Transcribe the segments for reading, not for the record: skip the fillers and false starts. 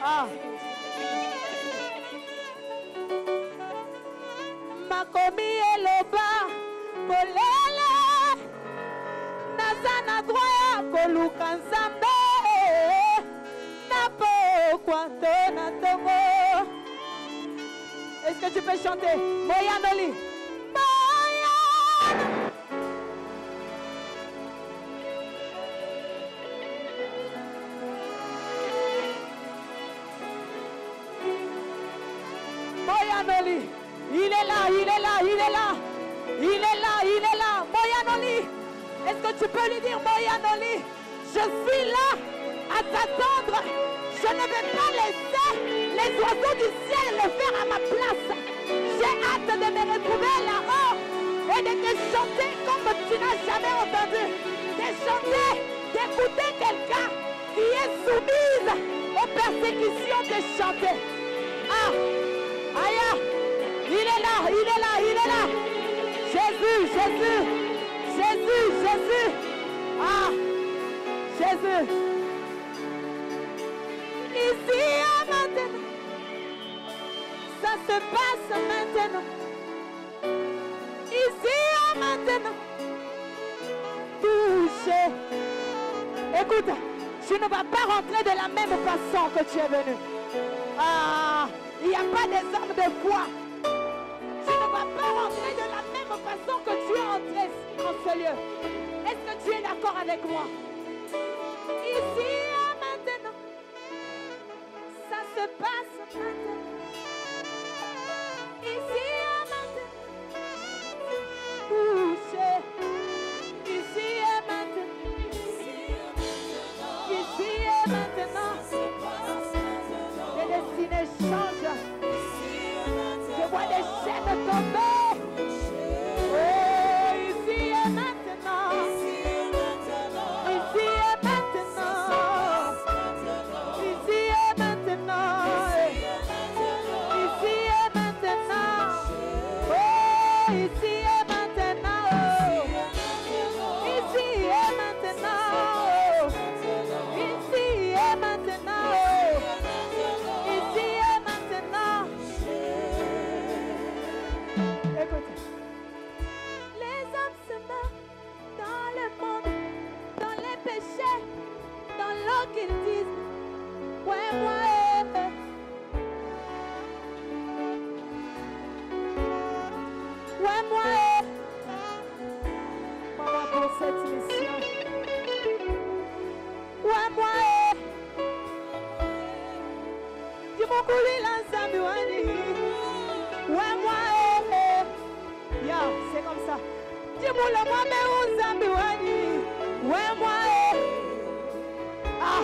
Ah. Makomi eloba polele nazana droya koluka nzambe napo kwanto na tongo. Est-ce que tu peux chanter Moyanoli? Moyanoli, il est là, il est là, il est là, il est là, il est là. Moyanoli, est-ce que tu peux lui dire Moyanoli, je suis là à t'attendre. Je ne vais pas laisser les oiseaux du ciel le faire à ma place. J'ai hâte de me retrouver là-haut et de te chanter comme tu n'as jamais entendu. De chanter, d'écouter quelqu'un qui est soumise aux persécutions, de chanter. Ah, aïe, il est là, il est là, il est là. Jésus, Jésus, Jésus, Jésus. Ah, Jésus. Ici à maintenant, ça se passe maintenant. Ici à maintenant, touché. Écoute, tu ne vas pas rentrer de la même façon que tu es venu. Ah, il n'y a pas des hommes de foi. Tu ne vas pas rentrer de la même façon que tu es entré en ce lieu. Est-ce que tu es d'accord avec moi? Ici à maintenant, ça se passe maintenant. Ici à maintenant, touché. Ici et maintenant, ici et maintenant, les destinées changent. Je vois des chaînes tomber. Oh, ici et maintenant, ici et maintenant, ici et maintenant, ici et maintenant, oh, ici et maintenant, ici et maintenant, ici et maintenant, ici et maintenant. Écoute, les hommes se meurent dans le monde, dans les péchés, dans l'eau qu'ils disent, ouais, moi, ouais, moi, maman pour cette mission. Ouais, moi, dis-moi couler l'ensemble, ouais, moi, ya, c'est comme ça. Dis-moi le moi, mais où Zambiwani, ouais, moi, ah,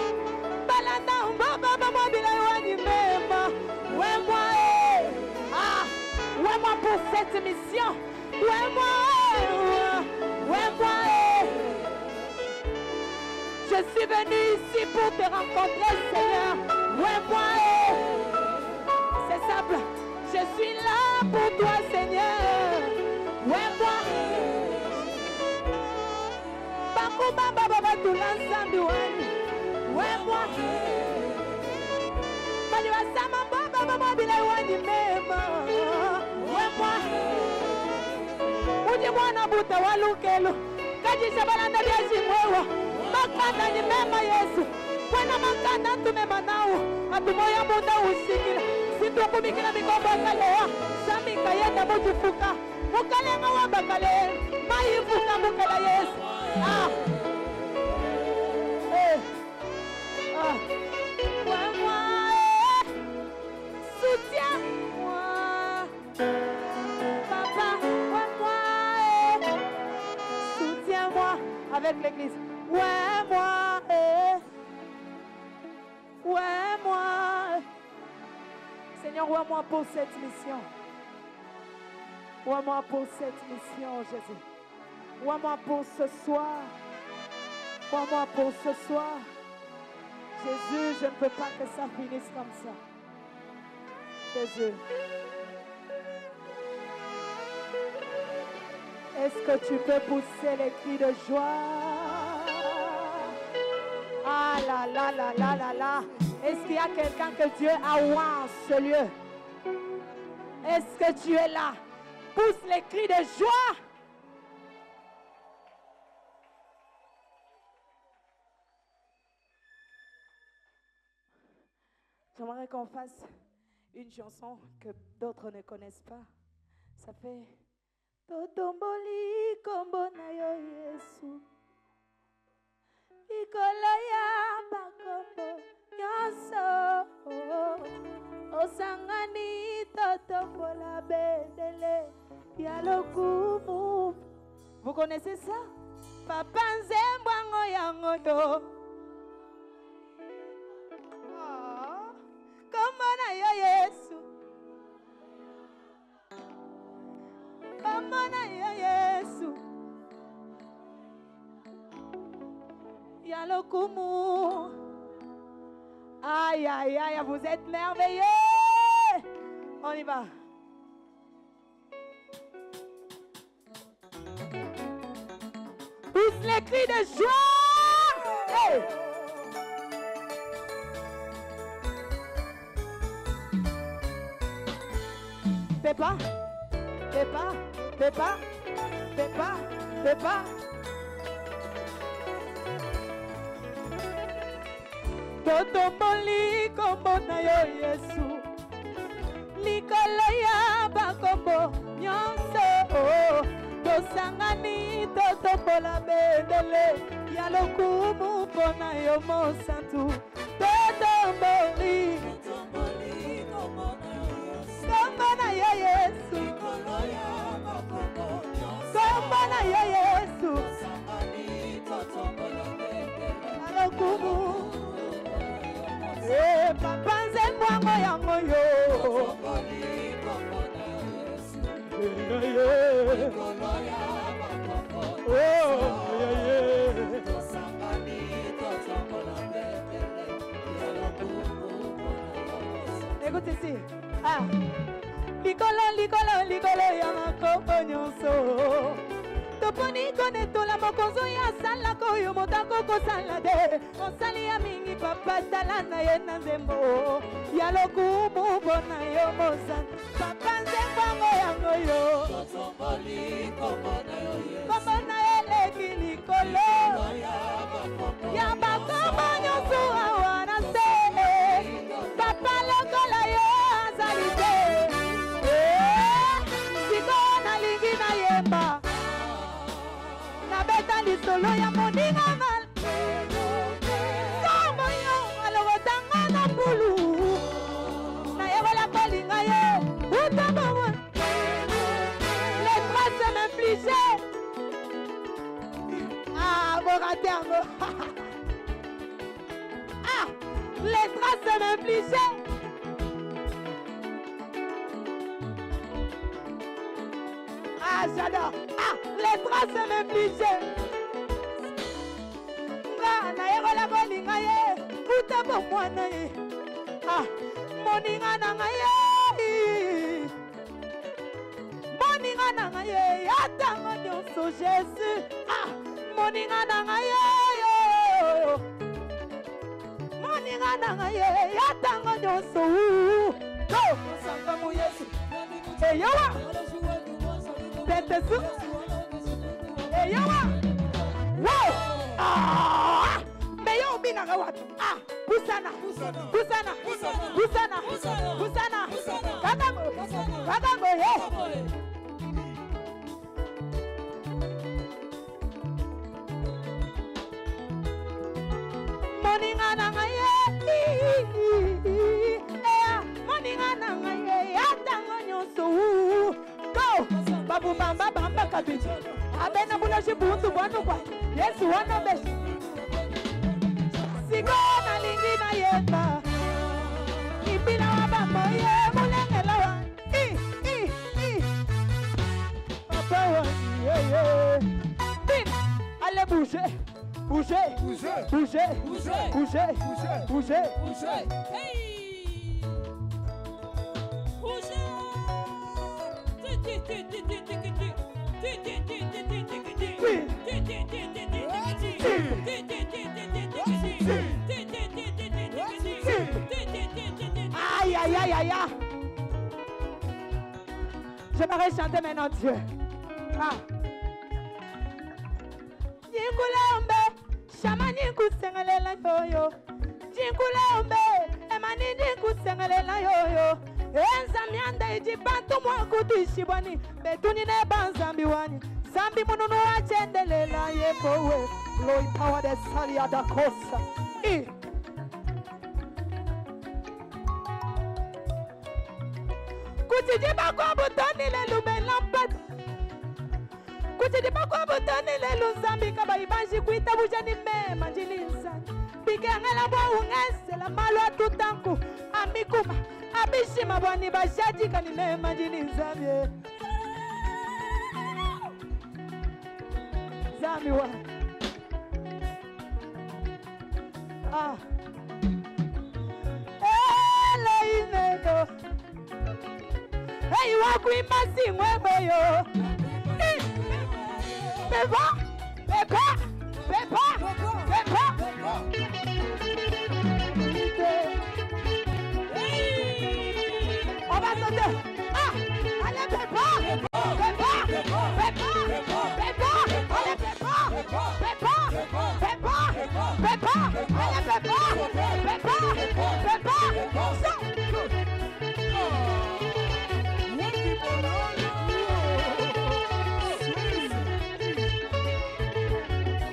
balanda, baba, moi, bilawani, même, ouais, moi, ah, ouais, moi pour cette mission, ouais, moi, ouais, moi, je suis venu ici pour te rencontrer, Seigneur, ouais, moi, c'est simple, je suis là pour toi, Seigneur, ouais, moi, Bakuma, baba, tout l'ensemble, ouais, moi, Sama baba bilawani mema wemwa uje mwana buta walukelo kaji shabalanda biaji mwewa makanda ni mema Yesu wana makanda tumema nao atumoya muda usikila situkumikila mikombo kalea samika yenda mujifuka mukalenga wambakale maifuka mukala Yesu ah ah wemwa soutiens-moi, papa, ouais-moi, soutiens-moi avec l'église. Ouais, moi, ouais, moi. Seigneur, ouais, moi pour cette mission. Ouais, moi pour cette mission, Jésus. Ouais, moi pour ce soir. Ouais, moi pour ce soir. Jésus, je ne veux pas que ça finisse comme ça. Jésus. Est-ce que tu peux pousser les cris de joie? Ah là là là là là là. Est-ce qu'il y a quelqu'un que Dieu a oint en ce lieu? Est-ce que tu es là? Pousse les cris de joie. J'aimerais qu'on fasse une chanson que d'autres ne connaissent pas. Ça fait Totomboli kombo na yo Yesu. Ikolaya bakombo nyoso. Osangani totombola bedele ya lokumu. Vous connaissez ça? Papa nzembwango yango yo. Kombo na yo Yesu. Kombo na yo Yesu. Ya lokumu. Aïe, aïe, aïe, vous êtes merveilleux. On y va. Pousse les cris de joie. Hey. Fais pas. Fais pas. Fais pas. Fais pas. Fais pas. Totomboli kombo na yo Yesu. Likolo ya bakombo nyonso. Tosangani totombola bedele ya lokumu mpona yo mosantu. Totomboli kombo na yo Yesu. Kombo na yo Yesu. Ya lokumu. Eh, papa nzembwango yango yo. Écoute ici. Ah. Likolo ya makombo nyonso. Toponi kone tola mokonzo ya sala koyo motako kosala de. Mosali ya mingi papa tala na ye na nzembo. Ya lokumu bona yo mosan. Papa nzembwango yango yo. Kombo na eleki likolo. Ya bakombo nyonso awa na se. Papa lokola yo azali te. Siko nalingi na yemba. Nabeta lisolo ya moninga mal. Kombo yo alobotanga na mbulu. Na yegola kolinga ye. Utambo. Les traces m'infligeaient. Ah, bon raté yango. Ah, les traces m'infligeaient. Ah, j'adore. Ah, les traces m'infligeaient. Na yegola kolinga ye. Utambo mwana ye. Ah, moninga na ngaye. Moninga na ngaye. Yatango nyonso Jésus. Ah, moninga na ngaye. Moninga na ngaye. Yatango nyonso. Go, sanga mu Yesu. Hey yawa. Tete su. Hey yawa. Wow. Ah. Meyo bina gawat. Ah, pusana. Pusana. Pusana. Pusana. Katango. Katango ye. Moninga na ngaye. Moninga na ngaye. Yatango nyonso. Go. Babu bamba bamba kabiji. Abena bulashi buntu bwanu kwa. Yesu wana beshi. Siko na lingi na yemba. Ipina wabambo ye mulengela wa. Papa wa ye. Bin. Allez bouger. Bouger. Bouger. Bouger. Bouger. Bouger. Bouger. Bouger. Bouger. Hey. Bouger. aïe, aïe, aïe. J'aimerais chanter maintenant Dieu. Ah. Jingulembe, shamani kusengelela yoyo. Jingulembe, emani kusengelela yoyo. Enzamianda ijibantu mwakutu ishibwani. Betuni ne banzambi wani. Zambi mununu achendelela yekowe. Glory power de salia da kosa. Kutijiba kwa butani lelu belampet. Kutijiba kwa butani lelu zambi kaba ibanji kuita bujani mema jilinsa. Bike angela mwa ungese la malo atutanku. Amikuma, abishima bwani bashaji kani mema jilinsa mye. Zambi wa. Ah. Ele imeno. Hey, waku imasi mwebeyo. Beba, beba, beba, beba. On va sauter. Ah, allez beba, beba, beba, beba, beba, allez beba, beba, beba, beba, allez beba, beba, beba.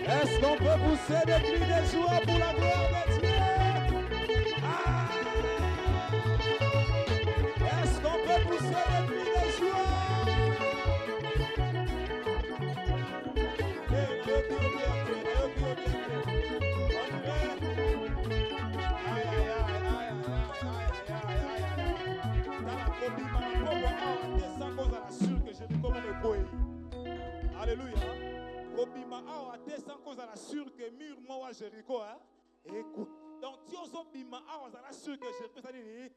Est-ce qu'on peut pousser des cris de joie pour la gloire de Dieu? Est-ce qu'on peut pousser des cris de joie? Alléluia. Kobima awa te sans cause à la sûre que mur moi Jéricho hein. Écoute. Donc si on bima awa à la sûre que Jéricho ça dit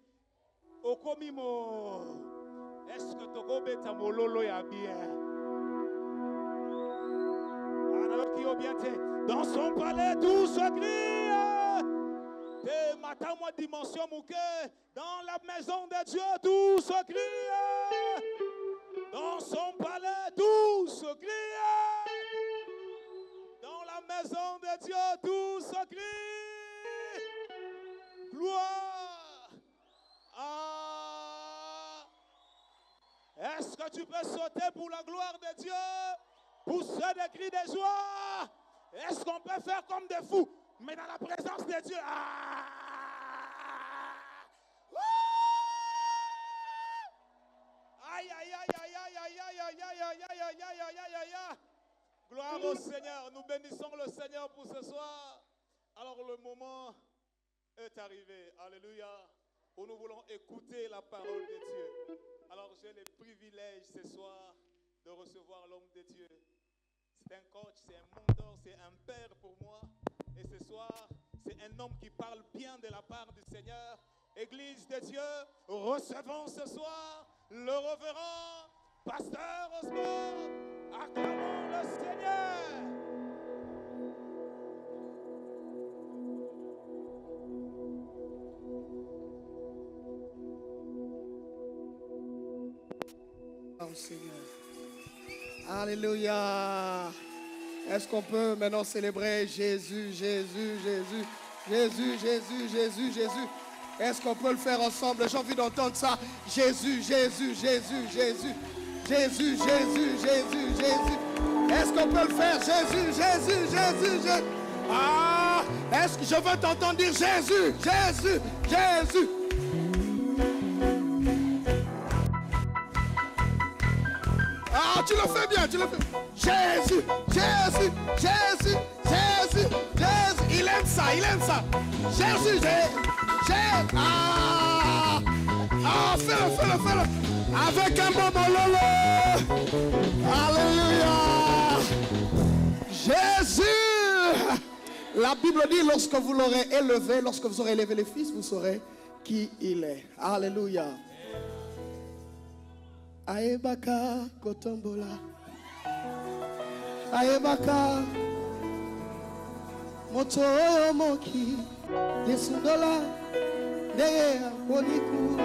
okomimo. Est-ce que toko beta mololo ya bien? Alors qui au bien dans son palais tout se crie. Te matamo dimension mouke dans la maison de Dieu tout se crie. Dans son palais tout se crie. Dans la maison de Dieu, tout se crie. Gloire. Ah. Est-ce que tu peux sauter pour la gloire de Dieu? Pousser des cris de joie. Est-ce qu'on peut faire comme des fous? Mais dans la présence de Dieu. Ah. Aïe, aïe, aïe, aïe, aïe, aïe, aïe, aïe, aïe, aïe, aïe, aïe, aïe, aïe, aïe, aïe. Gloire au Seigneur, nous bénissons le Seigneur pour ce soir. Alors le moment est arrivé, alléluia, où nous voulons écouter la parole de Dieu. Alors j'ai le privilège ce soir de recevoir l'homme de Dieu. C'est un coach, c'est un mentor, c'est un père pour moi. Et ce soir, c'est un homme qui parle bien de la part du Seigneur. Église de Dieu, recevons ce soir le révérend Pasteur Osborne. Acclamons le Seigneur. Oh Seigneur. Alléluia. Est-ce qu'on peut maintenant célébrer Jésus, Jésus, Jésus, Jésus, Jésus, Jésus, Jésus? Est-ce qu'on peut le faire ensemble? J'ai envie d'entendre ça. Jésus, Jésus, Jésus, Jésus. Jésus, Jésus, Jésus, Jésus. Est-ce qu'on peut le faire? Jésus, Jésus, Jésus, Jésus. Ah, est-ce que je veux t'entendre dire Jésus, Jésus, Jésus? Ah, tu le fais bien, tu le fais. Jésus, Jésus, Jésus, Jésus, Jésus. Il aime ça, il aime ça. Jésus, Jésus. Ah, ah, fais-le, fais-le, fais-le. Avec un bon mololo. Alléluia. Jésus. La Bible dit, lorsque vous l'aurez élevé, lorsque vous aurez élevé les fils, vous saurez qui il est. Alléluia. Aebaka kotombola. Aebaka. moto oyo moki yesundola ndeye akoniku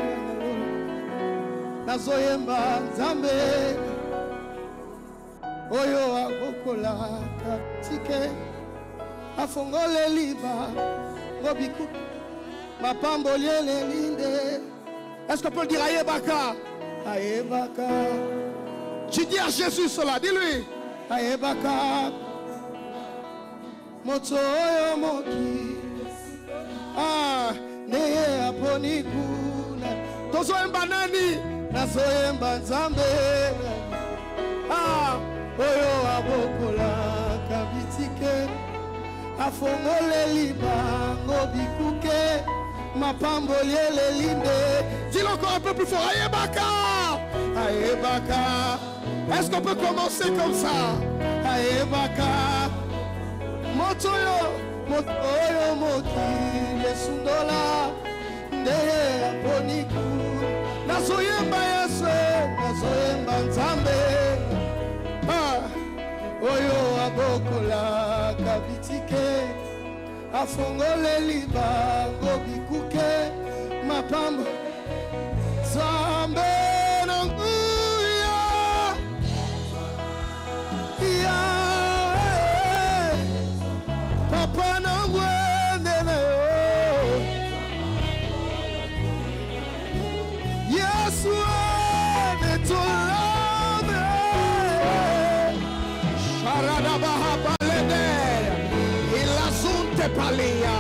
nazoyemba nzambe oyo akokola katike afongole liba ngobiku mapambo liele linde. Est-ce qu'on peut le dire Ayebaka? Ayebaka. Tu dis à Jésus cela, dis-lui. Ayebaka. Moto oyo moki. Ah, neye aponi kuna. Tozoemba nani? Nazoemba nzambe. Ah, oyo abokola kabitike. Afongole liba ngobikuke. Mapambo liele linde. Dis-le encore un peu plus fort. Ayebaka. Ayebaka. Est-ce qu'on peut commencer comme ça? Ayebaka. Motoyo. Motoyo moki. Yesundola. Ndeye aponiku. Nazoyemba yesu. Nazoyemba nzambe. Oyo abokola kabitike. Afongole liba ngobikuke mapambo zambe nanguya ya papa nangwende na yo Yesu netolame sharada bahaba Palia.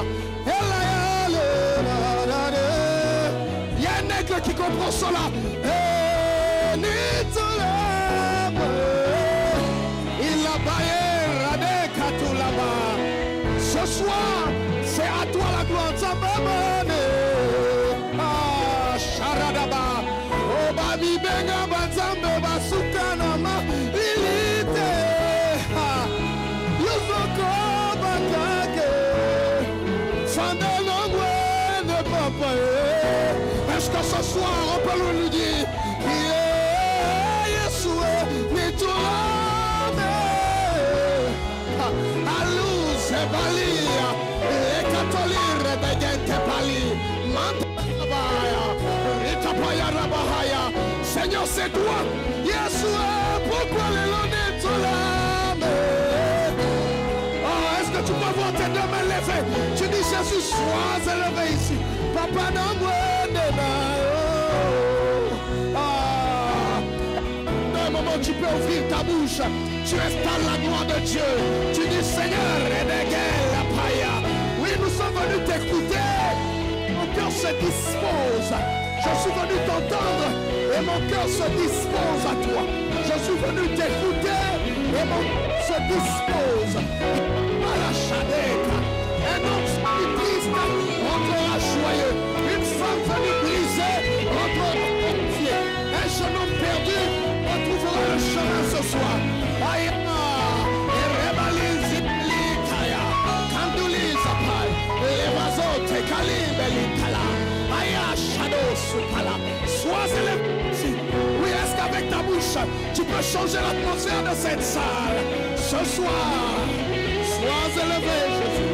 Il y a un nègre qui comprend cela. Il a baillé Radé Katulaba. Ce soir, c'est à toi la gloire. Ah, Sharadaba. Obami Benga Bazambe Basukanama. Ilite. Est-ce que ce soir on peut lui dire Yeshua Nitulame Aluz Ebalia Ekatolire Begente Pali Mantabaya Ritapaya Rabahaya Seigneur c'est toi Yeshua pourquoi les Nitulame. Oh, est-ce que tu peux voir tes deux mains levées? Tu dis Jésus sois élevé ici. Papa un moment tu peux ouvrir ta bouche. Tu installes la gloire de Dieu. Tu dis Seigneur la païa. Oui, nous sommes venus t'écouter. Mon cœur se dispose. Je suis venu t'entendre et mon cœur se dispose à toi. Je suis venu t'écouter et mon cœur se dispose à la Shadeka. Un homme triste rentrera joyeux. Une femme venue brisée rentrera entier. Un jeune homme perdu retrouvera le chemin ce soir. Aïma, Erebali Likaya, Kanduli Zapai, Levazote Kalim Elikala, Aya Shadow Supala. Sois élevé. Oui, est-ce qu'avec ta bouche, tu peux changer l'atmosphère de cette salle? Ce soir, sois élevé, Jésus.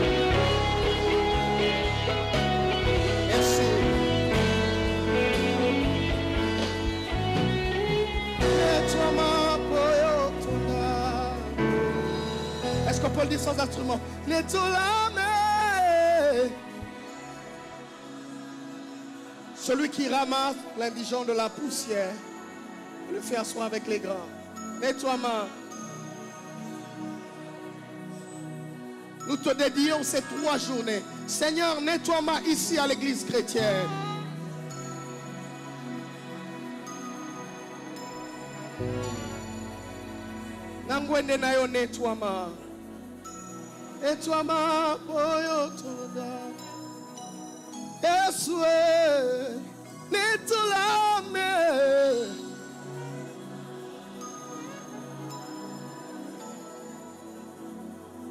Est-ce qu'on peut le dire sans instrument? Celui qui ramasse l'indigent de la poussière, le fait asseoir avec les grands. Nettoie-moi. Nous te dédions ces 3 journées. Seigneur, nettoie-moi ici à l'église chrétienne. Nangwende nayo nettoie-moi. Nettoie-moi, boyo toda. Yesue, nettoie-moi.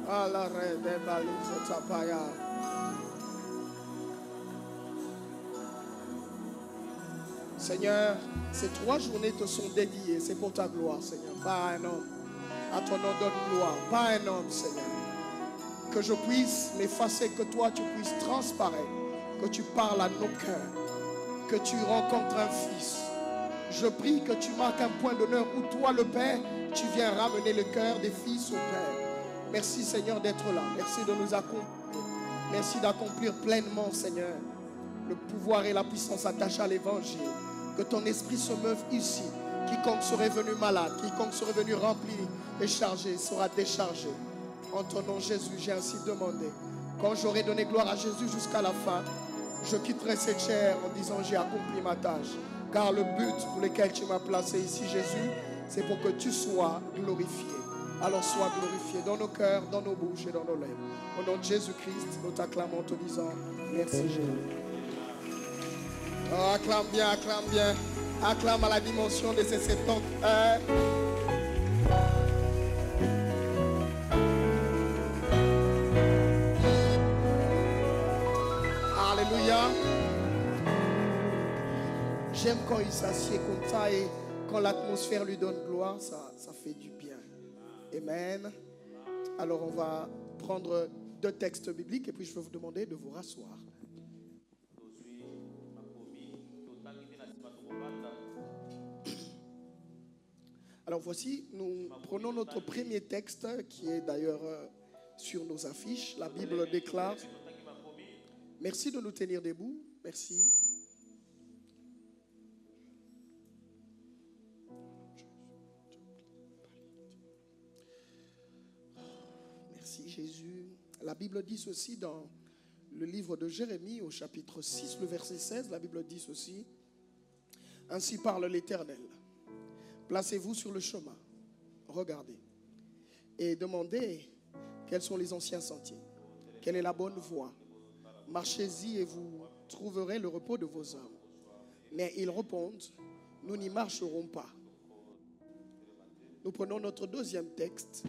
Ala re de balizo tapaya. Seigneur, ces 3 journées te sont dédiées. C'est pour ta gloire, Seigneur. Pas un homme. À ton nom donne gloire. Pas un homme, Seigneur. que je puisse m'effacer, que toi tu puisses transparaître, que tu parles à nos cœurs, que tu rencontres un fils. Je prie que tu marques un point d'honneur où toi le Père, tu viens ramener le cœur des fils au Père. Merci Seigneur d'être là, merci de nous accomplir, merci d'accomplir pleinement Seigneur le pouvoir et la puissance attachés à l'évangile. Que ton esprit se meuve ici. Quiconque serait venu malade, quiconque serait venu rempli et chargé sera déchargé. En ton nom Jésus, j'ai ainsi demandé. Quand j'aurai donné gloire à Jésus jusqu'à la fin, je quitterai cette chair en disant j'ai accompli ma tâche. Car le but pour lequel tu m'as placé ici Jésus, c'est pour que tu sois glorifié. Alors sois glorifié dans nos cœurs, dans nos bouches et dans nos lèvres. Au nom de Jésus-Christ, nous t'acclamons en te disant merci Jésus. Oh, acclame bien, acclame bien. Acclame à la dimension de ces 70 heures. Alléluia. J'aime quand il s'assied comme ça et quand l'atmosphère lui donne gloire, ça fait du bien. Amen. Alors on va prendre 2 textes bibliques et puis je vais vous demander de vous rasseoir. Alors voici, nous prenons notre premier texte qui est d'ailleurs sur nos affiches. La Bible déclare. Merci de nous tenir debout. Merci. Merci Jésus. La Bible dit ceci dans le livre de Jérémie au chapitre 6, le verset 16. La Bible dit ceci. Ainsi parle l'Éternel. Placez-vous sur le chemin, regardez et demandez quels sont les anciens sentiers, quelle est la bonne voie. Marchez-y et vous trouverez le repos de vos âmes. Mais ils répondent, nous n'y marcherons pas. Nous prenons notre deuxième texte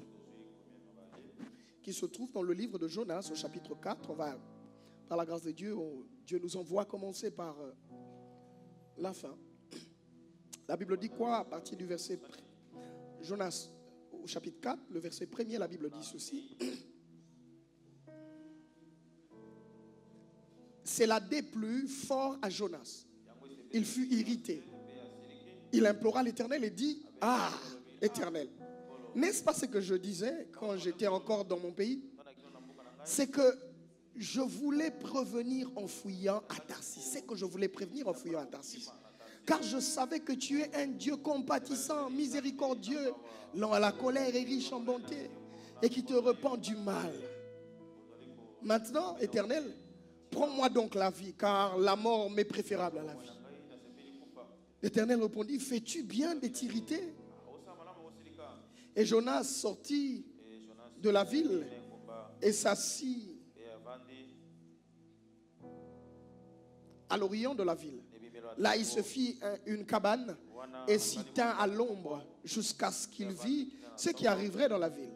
qui se trouve dans le livre de Jonas au chapitre 4. On va, par la grâce de Dieu, Dieu nous envoie commencer par la fin. La Bible dit quoi à partir du verset Jonas au chapitre 4, le verset 1er, la Bible dit ceci. Cela déplut fort à Jonas. Il fut irrité. Il implora l'Éternel et dit, ah, Éternel, n'est-ce pas ce que je disais quand j'étais encore dans mon pays? C'est que je voulais prévenir en fouillant à Tarsis. C'est que je voulais prévenir en fouillant à Tarsis. Car je savais que tu es un Dieu compatissant, miséricordieux, lent à la colère et riche en bonté, et qui te repent du mal. Maintenant, Éternel, prends-moi donc la vie, car la mort m'est préférable à la vie. L'Éternel répondit, fais-tu bien de t'irriter? Et Jonas sortit de la ville et s'assit à l'orient de la ville. Là, il se fit une cabane et s'y tint à l'ombre jusqu'à ce qu'il vit ce qui arriverait dans la ville.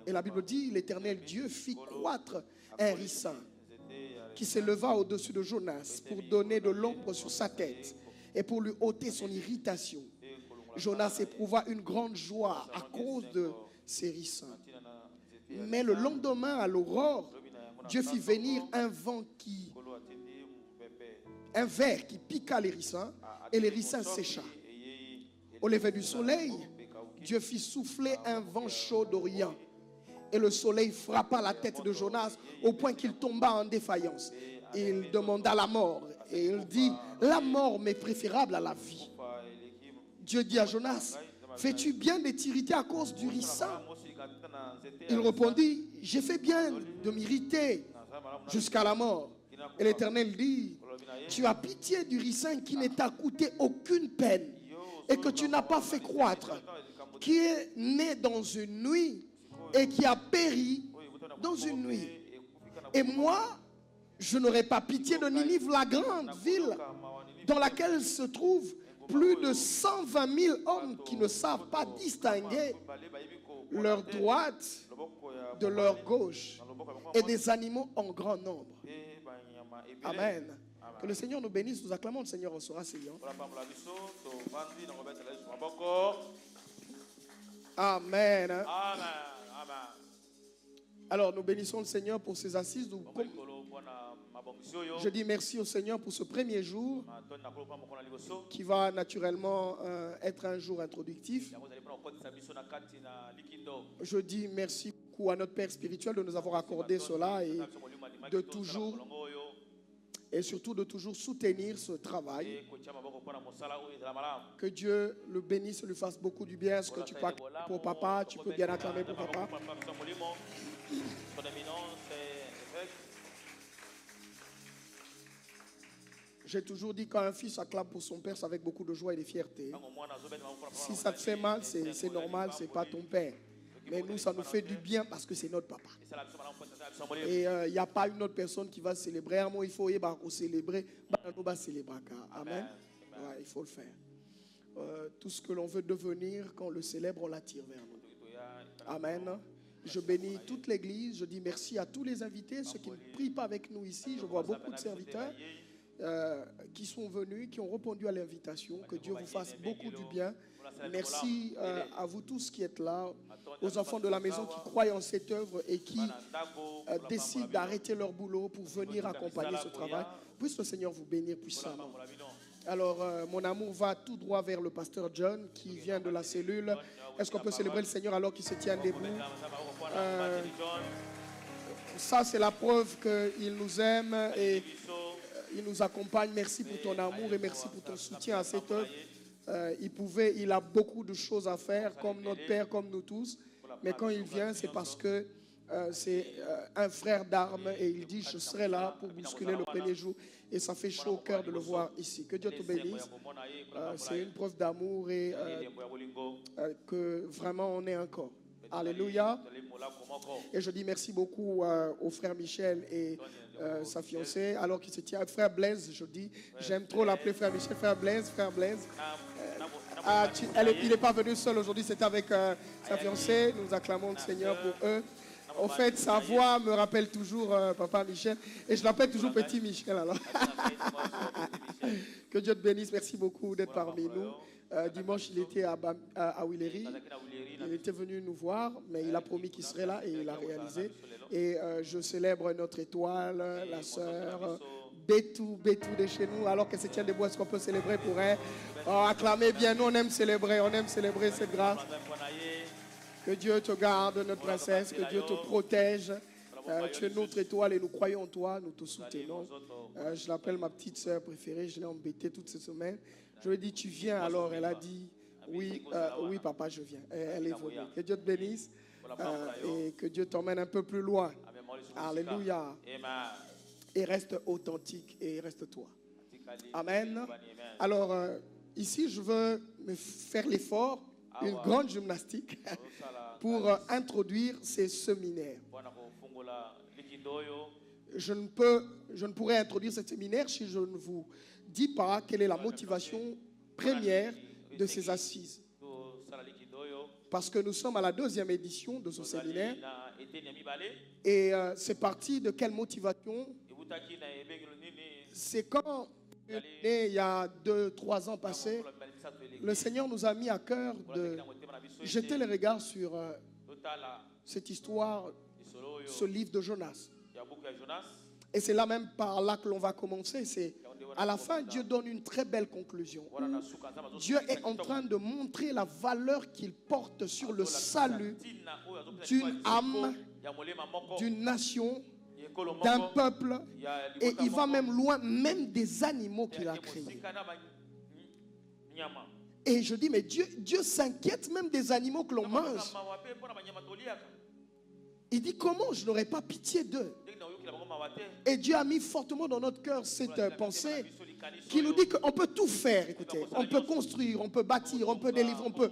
Et la Bible dit, l'Éternel Dieu fit croître un ricin qui s'éleva au-dessus de Jonas pour donner de l'ombre sur sa tête et pour lui ôter son irritation. Jonas éprouva une grande joie à cause de ces ricins. Mais le lendemain, à l'aurore, Dieu fit venir un ver qui piqua les ricins et les ricins sécha. Au lever du soleil, Dieu fit souffler un vent chaud d'Orient. Et le soleil frappa la tête de Jonas au point qu'il tomba en défaillance. Il demanda la mort et il dit, la mort m'est préférable à la vie. Dieu dit à Jonas, fais-tu bien de t'irriter à cause du ricin? Il répondit, j'ai fait bien de m'irriter jusqu'à la mort. Et l'Éternel dit, tu as pitié du ricin qui ne t'a coûté aucune peine et que tu n'as pas fait croître, qui est né dans une nuit et qui a péri dans une nuit. Et moi, je n'aurai pas pitié de Ninive, la grande ville dans laquelle se trouvent plus de 120 000 hommes qui ne savent pas distinguer leur droite de leur gauche et des animaux en grand nombre. Amen. Que le Seigneur nous bénisse. Nous acclamons le Seigneur en se rasseyant. Amen. Alors nous bénissons le Seigneur pour ces assises. Je dis merci au Seigneur pour ce premier jour qui va naturellement être un jour introductif. Je dis merci beaucoup à notre Père spirituel de nous avoir accordé cela et de toujours et surtout de toujours soutenir ce travail. Que Dieu le bénisse, lui fasse beaucoup du bien. Est-ce que tu peux acclamer pour papa? Tu peux bien acclamer pour papa. J'ai toujours dit qu'un fils acclame pour son père, c'est avec beaucoup de joie et de fierté. Si ça te fait mal, c'est normal, c'est pas ton père. Mais nous, ça nous fait du bien parce que c'est notre papa. Et il n'y a pas une autre personne qui va célébrer. Moi, il faut célébrer. Nous va célébrer. Amen. Ouais, il faut le faire. Tout ce que l'on veut devenir, quand on le célèbre, on l'attire vers nous. Amen. Je bénis toute l'église. Je dis merci à tous les invités, ceux qui ne prient pas avec nous ici. Je vois beaucoup de serviteurs qui sont venus, qui ont répondu à l'invitation. Que Dieu vous fasse beaucoup du bien. Merci à vous tous qui êtes là, aux enfants de la maison qui croient en cette œuvre et qui décident d'arrêter leur boulot pour venir accompagner ce travail. Puisse le Seigneur vous bénir puissamment. Alors, mon amour va tout droit vers le pasteur John qui vient de la cellule. Est-ce qu'on peut célébrer le Seigneur alors qu'il se tient debout? Ça, c'est la preuve qu'il nous aime et il nous accompagne. Merci pour ton amour et merci pour ton soutien à cette œuvre. Il a beaucoup de choses à faire, comme notre père, comme nous tous. Mais quand il vient, c'est parce que c'est un frère d'armes et il dit, je serai là pour bousculer le premier jour. Et ça fait chaud au cœur de le voir ici. Que Dieu te bénisse. C'est une preuve d'amour et que vraiment on est encore. Alléluia. Et je dis merci beaucoup au frère Michel et sa fiancée, alors qu'il se tient. Frère Blaise, je dis, j'aime trop l'appeler frère Michel, frère Blaise, frère Blaise. Il n'est pas venu seul aujourd'hui, c'est avec sa fiancée. Nous acclamons le Seigneur pour eux. En fait, sa voix me rappelle toujours Papa Michel. Et je l'appelle toujours Petit Michel. Alors. Que Dieu te bénisse. Merci beaucoup d'être parmi nous. Dimanche, il était à Willery. Il était venu nous voir, mais il a promis qu'il serait là et il a réalisé. Et je célèbre notre étoile, la sœur Bétou de chez nous. Alors qu'elle se tient debout, est-ce qu'on peut célébrer pour elle? Acclamez bien, nous on aime célébrer cette grâce. Que Dieu te garde, notre princesse, que Dieu te protège. Tu es notre étoile et nous croyons en toi, nous te soutenons. Je l'appelle ma petite sœur préférée, je l'ai embêtée toute cette semaine. Je lui ai dit, tu viens? Alors elle a dit, oui papa, je viens. Elle est venue. Que Dieu te bénisse et que Dieu t'emmène un peu plus loin. Alléluia. Et reste authentique et reste toi. Amen. Alors ici, je veux me faire l'effort, une grande gymnastique pour introduire ces séminaires. Je ne pourrais introduire ce séminaire si je ne vous dis pas quelle est la motivation première de ces assises. Parce que nous sommes à la 2e édition de ce séminaire. Et c'est parti de quelle motivation? C'est quand, il y a 2-3 ans passés, le Seigneur nous a mis à cœur de jeter le regard sur cette histoire, ce livre de Jonas. Et c'est là même par là que l'on va commencer. C'est à la fin, Dieu donne une très belle conclusion. Dieu est en train de montrer la valeur qu'il porte sur le salut d'une âme, d'une nation, d'un peuple. Et il va même loin, même des animaux qu'il a créés. Et je dis, mais Dieu s'inquiète même des animaux que l'on mange. Il dit, comment je n'aurais pas pitié d'eux? Et Dieu a mis fortement dans notre cœur cette pensée qui nous dit qu'on peut tout faire. Écoutez, on peut construire, on peut bâtir, on peut délivrer, on peut...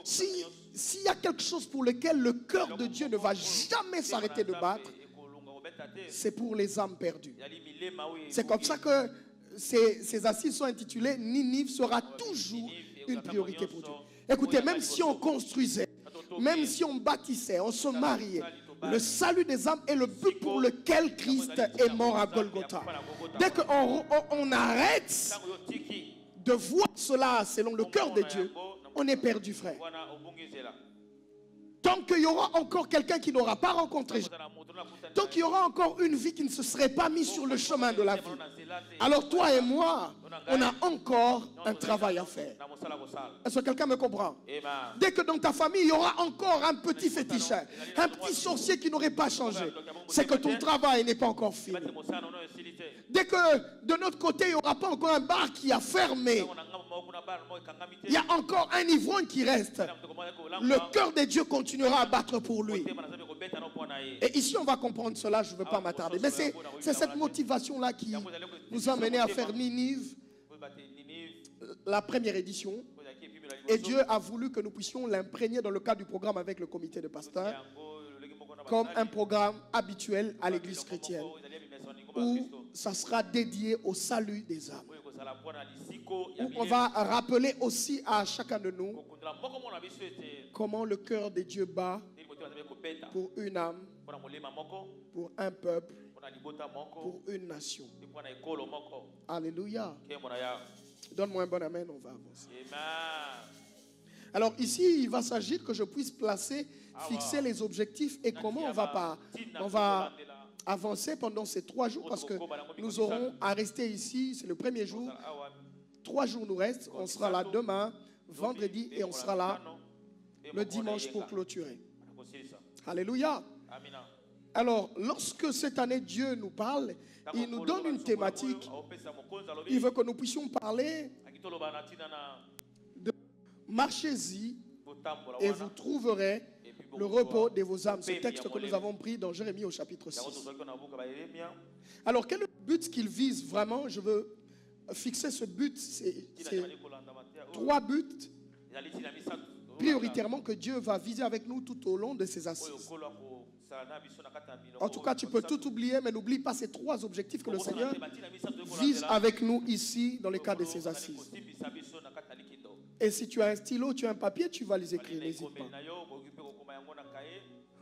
S'il y a quelque chose pour lequel le cœur de Dieu ne va jamais s'arrêter de battre, c'est pour les âmes perdues. C'est comme ça que ces assises sont intitulées « Ninive sera toujours une priorité pour Dieu ». Écoutez, même si on construisait, même si on bâtissait, on se mariait, le salut des âmes est le but pour lequel Christ est mort à Golgotha. Dès qu'on arrête de voir cela selon le cœur de Dieu, on est perdu, frère. Tant qu'il y aura encore quelqu'un qui n'aura pas rencontré Jésus, tant qu'il y aura encore une vie qui ne se serait pas mise sur le chemin de la vie, alors toi et moi, on a encore un travail à faire. Est-ce que quelqu'un me comprend? Dès que dans ta famille, il y aura encore un petit féticheur, un petit sorcier qui n'aurait pas changé, c'est que ton travail n'est pas encore fini. Dès que de notre côté, il n'y aura pas encore un bar qui a fermé, il y a encore un ivrogne qui reste, le cœur de Dieu continuera à battre pour lui. Et ici, on va comprendre cela, je ne veux pas m'attarder. Mais c'est cette motivation-là qui nous a mené à faire Ninive, la première édition. Et Dieu a voulu que nous puissions l'imprégner dans le cadre du programme avec le comité de pasteurs, comme un programme habituel à l'église chrétienne, où ça sera dédié au salut des âmes. Où on va rappeler aussi à chacun de nous comment le cœur de Dieu bat pour une âme, pour un peuple, pour une nation. Alléluia. Donne-moi un bon amen, on va avancer. Alors ici, il va s'agir que je puisse fixer les objectifs et comment on va avancer pendant ces 3 jours, parce que nous aurons à rester ici, c'est le premier jour. 3 jours nous restent, on sera là demain, vendredi, et on sera là le dimanche pour clôturer. Alléluia. Alors, lorsque cette année Dieu nous parle, il nous donne une thématique. Il veut que nous puissions parler de marchez-y et vous trouverez le repos de vos âmes. Ce texte que nous avons pris dans Jérémie au chapitre 6. Alors, quel est le but qu'il vise vraiment? Je veux fixer ce but. C'est 3 buts prioritairement que Dieu va viser avec nous tout au long de ces assises. En tout cas, tu peux tout oublier, mais n'oublie pas ces 3 objectifs que le Seigneur vise avec nous ici dans le cadre de ces assises. Et si tu as un stylo, tu as un papier, tu vas les écrire, n'hésite pas.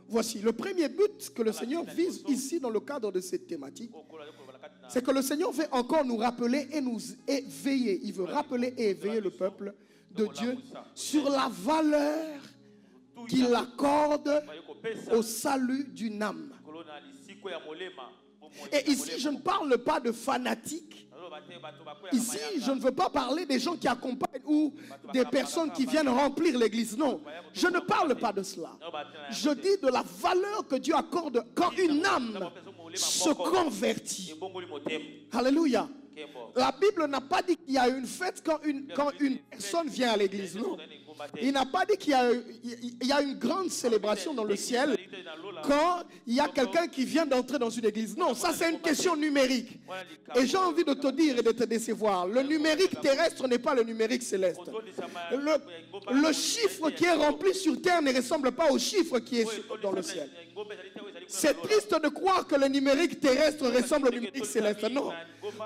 Voici, le premier but que le Seigneur vise ici dans le cadre de cette thématique, c'est que le Seigneur veut encore nous rappeler et nous éveiller. Il veut rappeler et éveiller le peuple de Dieu sur la valeur qu'il accorde au salut d'une âme. Et ici, je ne parle pas de fanatiques. Ici, je ne veux pas parler des gens qui accompagnent ou des personnes qui viennent remplir l'église. Non, je ne parle pas de cela. Je dis de la valeur que Dieu accorde quand une âme se convertit. Alléluia. La Bible n'a pas dit qu'il y a une fête quand une personne vient à l'église. Non. Il n'a pas dit qu'il y a une grande célébration dans le ciel quand il y a quelqu'un qui vient d'entrer dans une église. Non, ça c'est une question numérique. Et j'ai envie de te dire et de te décevoir. Le numérique terrestre n'est pas le numérique céleste. Le chiffre qui est rempli sur terre ne ressemble pas au chiffre qui est dans le ciel. C'est triste de croire que le numérique terrestre ressemble au numérique céleste. Non.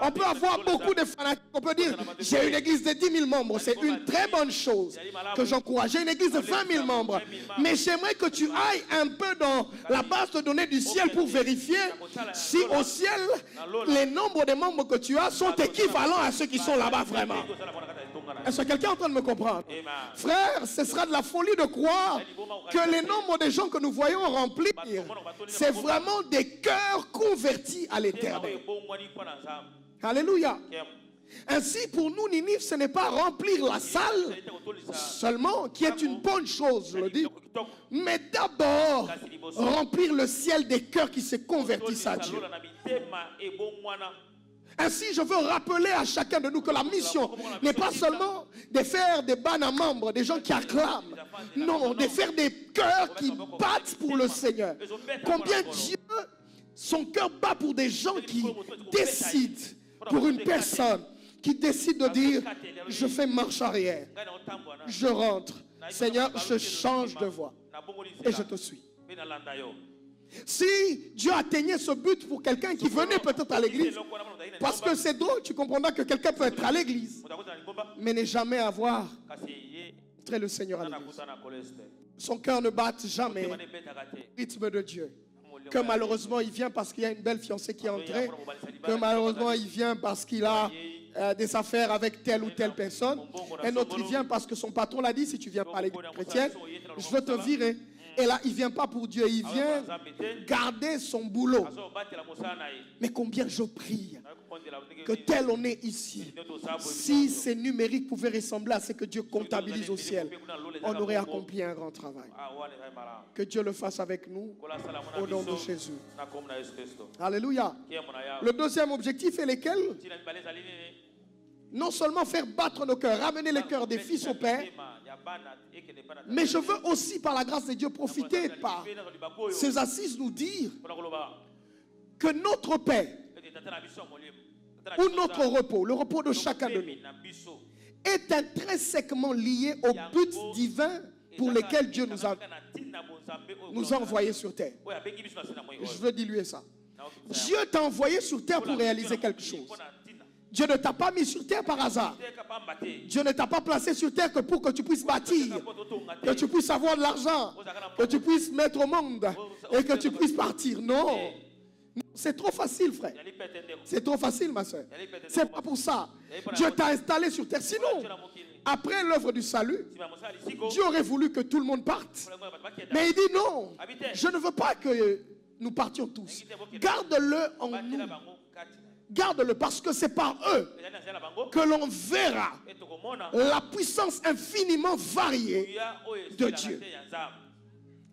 On peut avoir beaucoup de fanatiques. On peut dire, j'ai une église de 10 000 membres. C'est une très bonne chose que j'encourage. J'ai une église de 20 000 membres. Mais j'aimerais que tu ailles un peu dans la base de données du ciel pour vérifier si au ciel, les nombres de membres que tu as sont équivalents à ceux qui sont là-bas vraiment. Est-ce que quelqu'un est en train de me comprendre? Frère, ce sera de la folie de croire que les nombres de gens que nous voyons remplir, c'est vraiment des cœurs convertis à l'éternel. Alléluia. Ainsi, pour nous, Ninive, ce n'est pas remplir la salle seulement, qui est une bonne chose, je le dis, mais d'abord remplir le ciel des cœurs qui se convertissent à Dieu. Ainsi, je veux rappeler à chacun de nous que la mission n'est pas seulement de faire des bannes à membres, des gens qui acclament. Non, de faire des cœurs qui battent pour le Seigneur. Combien Dieu, son cœur bat pour des gens qui décident, pour une personne qui décide de dire, je fais marche arrière, je rentre. Seigneur, je change de voie et je te suis. Si Dieu atteignait ce but pour quelqu'un qui venait peut-être à l'église, parce que c'est drôle, tu comprendras que quelqu'un peut être à l'église, mais n'est jamais avoir montré le Seigneur à l'église. Son cœur ne bat jamais le rythme de Dieu. Que malheureusement il vient parce qu'il y a une belle fiancée qui est entrée, que malheureusement il vient parce qu'il a des affaires avec telle ou telle personne. Un autre il vient parce que son patron l'a dit, si tu viens pas à l'église chrétienne, je veux te virer. Et là, il ne vient pas pour Dieu, il vient garder son boulot. Mais combien je prie que tel on est ici. Si ces numériques pouvaient ressembler à ce que Dieu comptabilise au ciel, on aurait accompli un grand travail. Que Dieu le fasse avec nous au nom de Jésus. Alléluia. Le deuxième objectif est lequel? Non seulement faire battre nos cœurs, ramener les cœurs des fils au Père, mais je veux aussi, par la grâce de Dieu, profiter par ces assises nous dire que notre paix ou notre repos, le repos de chacun de nous, est intrinsèquement lié au but divin pour lequel Dieu nous a envoyés sur terre. Je veux diluer ça. Dieu t'a envoyé sur terre pour réaliser quelque chose. Dieu ne t'a pas mis sur terre par hasard. Dieu ne t'a pas placé sur terre que pour que tu puisses bâtir, que tu puisses avoir de l'argent, que tu puisses mettre au monde et que tu puisses partir. Non. C'est trop facile, frère. C'est trop facile, ma soeur. C'est pas pour ça. Dieu t'a installé sur terre. Sinon, après l'œuvre du salut, Dieu aurait voulu que tout le monde parte. Mais il dit non, je ne veux pas que nous partions tous. Garde-le en nous. Garde-le parce que c'est par eux que l'on verra la puissance infiniment variée de Dieu.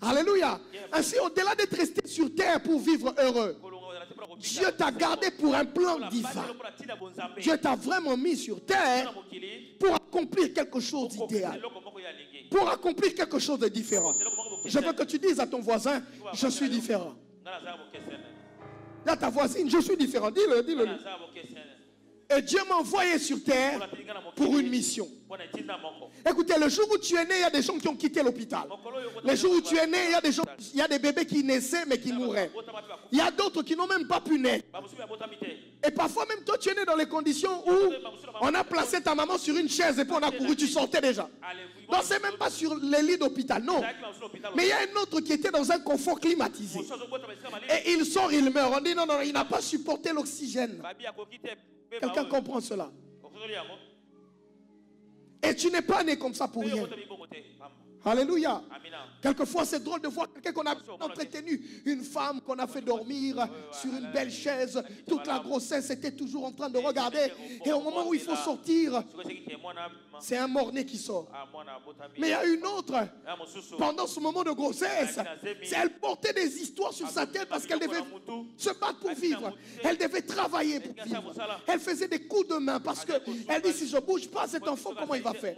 Alléluia. Ainsi, au-delà d'être resté sur terre pour vivre heureux, Dieu t'a gardé pour un plan divin. Dieu t'a vraiment mis sur terre pour accomplir quelque chose d'idéal, pour accomplir quelque chose de différent. Je veux que tu dises à ton voisin, je suis différent. Là, ta voisine, je suis différent. Dis-le, dis-le. Et Dieu m'a envoyé sur terre pour une mission. Écoutez, le jour où tu es né, il y a des gens qui ont quitté l'hôpital. Le jour où tu es né, il y a des bébés qui naissaient mais qui mouraient. Il y a d'autres qui n'ont même pas pu naître. Et parfois même toi, tu es né dans les conditions où on a placé ta maman sur une chaise et puis on a couru, tu sortais déjà. Non, c'est même pas sur les lits d'hôpital, non. Mais il y a un autre qui était dans un confort climatisé. Et il sort, il meurt. On dit non, non, il n'a pas supporté l'oxygène. Quelqu'un comprend cela? Et tu n'es pas né comme ça pour rien. Alléluia. Quelquefois, c'est drôle de voir quelqu'un qu'on a entretenu, une femme qu'on a fait dormir sur une belle chaise. Toute la grossesse était toujours en train de regarder. Et au moment où il faut sortir, c'est un mort-né qui sort. Mais il y a une autre, pendant ce moment de grossesse, elle portait des histoires sur sa tête parce qu'elle devait se battre pour vivre. Elle devait travailler pour vivre. Elle faisait des coups de main parce qu'elle dit, si je ne bouge pas, cet enfant, comment il va faire?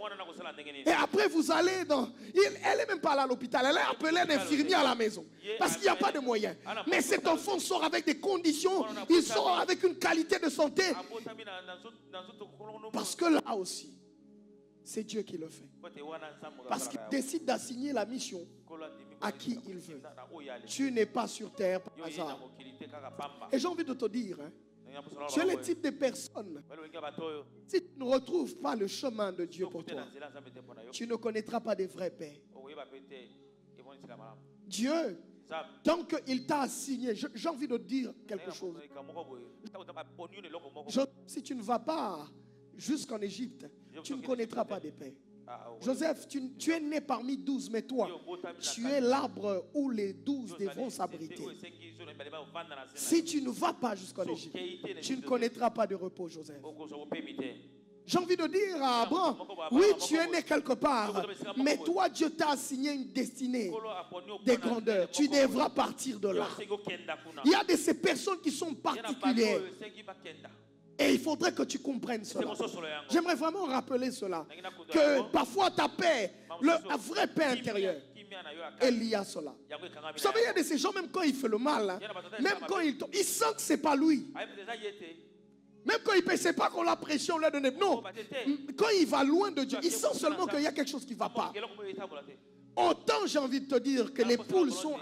Et après, vous allez dans... Elle n'est même pas là à l'hôpital. Elle a appelé un infirmier à la maison. Parce qu'il n'y a pas de moyens. Mais cet enfant sort avec des conditions. Il sort avec une qualité de santé. Parce que là aussi, c'est Dieu qui le fait. Parce qu'il décide d'assigner la mission à qui il veut. Tu n'es pas sur terre par hasard. Et j'ai envie de te dire, tu es le type de personne. Si tu ne retrouves pas le chemin de Dieu pour toi, tu ne connaîtras pas de vraie paix. Dieu, tant qu'il t'a assigné, j'ai envie de dire quelque chose. Si tu ne vas pas jusqu'en Égypte, tu ne connaîtras pas de paix. Joseph, tu es né parmi 12, mais toi, tu es l'arbre où les 12 devront s'abriter. Si tu ne vas pas jusqu'en Égypte, tu ne connaîtras pas de repos, Joseph. J'ai envie de dire à Abraham, oui, tu es né quelque part, mais toi, Dieu t'a assigné une destinée des grandeurs. Tu devras partir de là. Il y a de ces personnes qui sont particulières. Et il faudrait que tu comprennes cela. J'aimerais vraiment rappeler cela. Que parfois ta paix, la vraie paix intérieure, est liée à cela. Vous savez, il y a de ces gens, même quand il fait le mal, même quand il tombe, il sent que ce n'est pas lui. Même quand il ne sait pas qu'on l'a prêché, on l'a donné. Non. Quand il va loin de Dieu, il sent seulement qu'il y a quelque chose qui ne va pas. Autant j'ai envie de te dire que les poules sont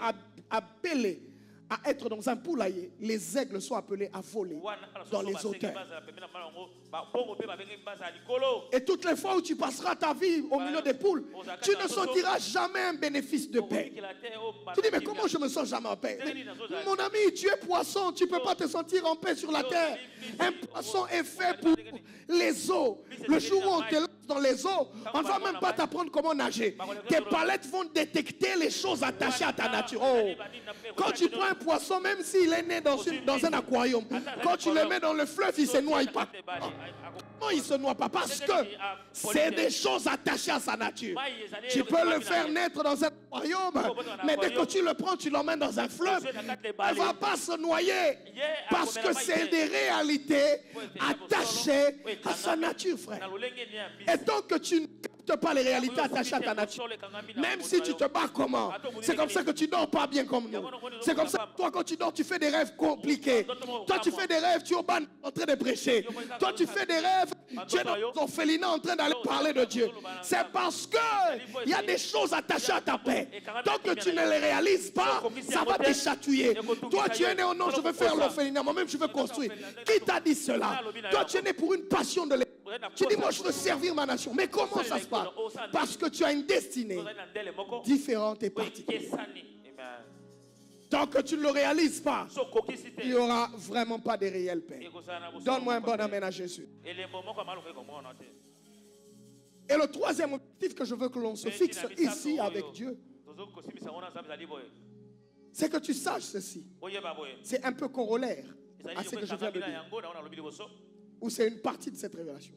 appelées à être dans un poulailler, les aigles sont appelés à voler dans les hauteurs. Et toutes les fois où tu passeras ta vie au milieu des poules, tu ne sentiras jamais un bénéfice de paix. Tu dis, mais comment je me sens jamais en paix? Mais, mon ami, tu es poisson, tu ne peux pas te sentir en paix sur la terre. Un poisson est fait pour les eaux. Le jour où on te lance dans les eaux, on ne va même pas t'apprendre comment nager. Tes palettes vont détecter les choses attachées à ta nature. Oh. Quand tu prends un poisson, même s'il est né dans un aquarium, quand tu le mets dans le fleuve, il ne se noie pas. Non, il ne se noie pas parce que c'est des choses attachées à sa nature. Tu peux le faire naître dans un aquarium, mais dès que tu le prends, tu l'emmènes dans un fleuve, elle ne va pas se noyer parce que c'est des réalités attachées à sa nature, frère. Et tant que tu ne captes pas les réalités attachées à ta nature, même si tu te bats comment, c'est comme ça que tu dors pas bien comme nous. C'est comme ça que toi, quand tu dors, tu fais des rêves compliqués. Toi, tu fais des rêves, tu es au ban en train de prêcher. Toi, tu fais des rêves, tu es dans l'orphelinat en train d'aller parler de Dieu. C'est parce qu'il y a des choses attachées à ta paix. Tant que tu ne les réalises pas, ça va te chatouiller. Toi, tu es né au nom, je veux faire l'orphelinat. Moi-même, je veux construire. Qui t'a dit cela? Toi, tu es né pour une passion de l'église. Tu dis, moi, je veux servir ma nation. Mais comment ça se passe? Parce que tu as une destinée différente et particulière. Tant que tu ne le réalises pas, il n'y aura vraiment pas de réelle paix. Donne-moi un bon amen à Jésus. Et le troisième objectif que je veux que l'on se fixe ici avec Dieu, c'est que tu saches ceci. C'est un peu corollaire à ce que je viens de dire. Ou c'est une partie de cette révélation.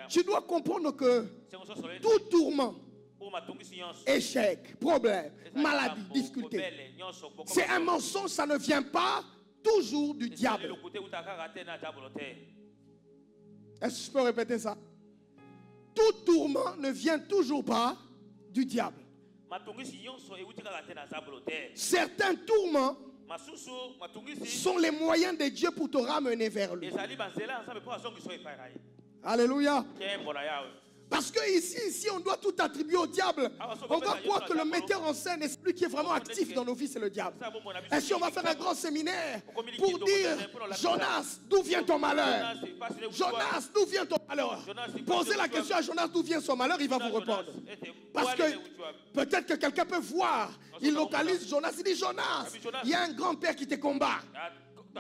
Tu dois comprendre que tout tourment, échec, problème, maladie, difficulté, c'est un mensonge, ça ne vient pas toujours du diable. Est-ce que je peux répéter ça? Tout tourment ne vient toujours pas du diable. Certains tourments sont les moyens de Dieu pour te ramener vers lui. Alléluia. Parce que ici, on doit tout attribuer au diable. On va croire que le metteur en scène est celui qui est vraiment actif dans nos vies, c'est le diable. Et si on va faire un grand séminaire pour dire, Jonas, d'où vient ton malheur? Jonas, d'où vient ton malheur? Posez la question à Jonas, d'où vient son malheur, il va vous répondre. Parce que peut-être que quelqu'un peut voir, il localise Jonas, il dit, Jonas, il y a un grand-père qui te combat.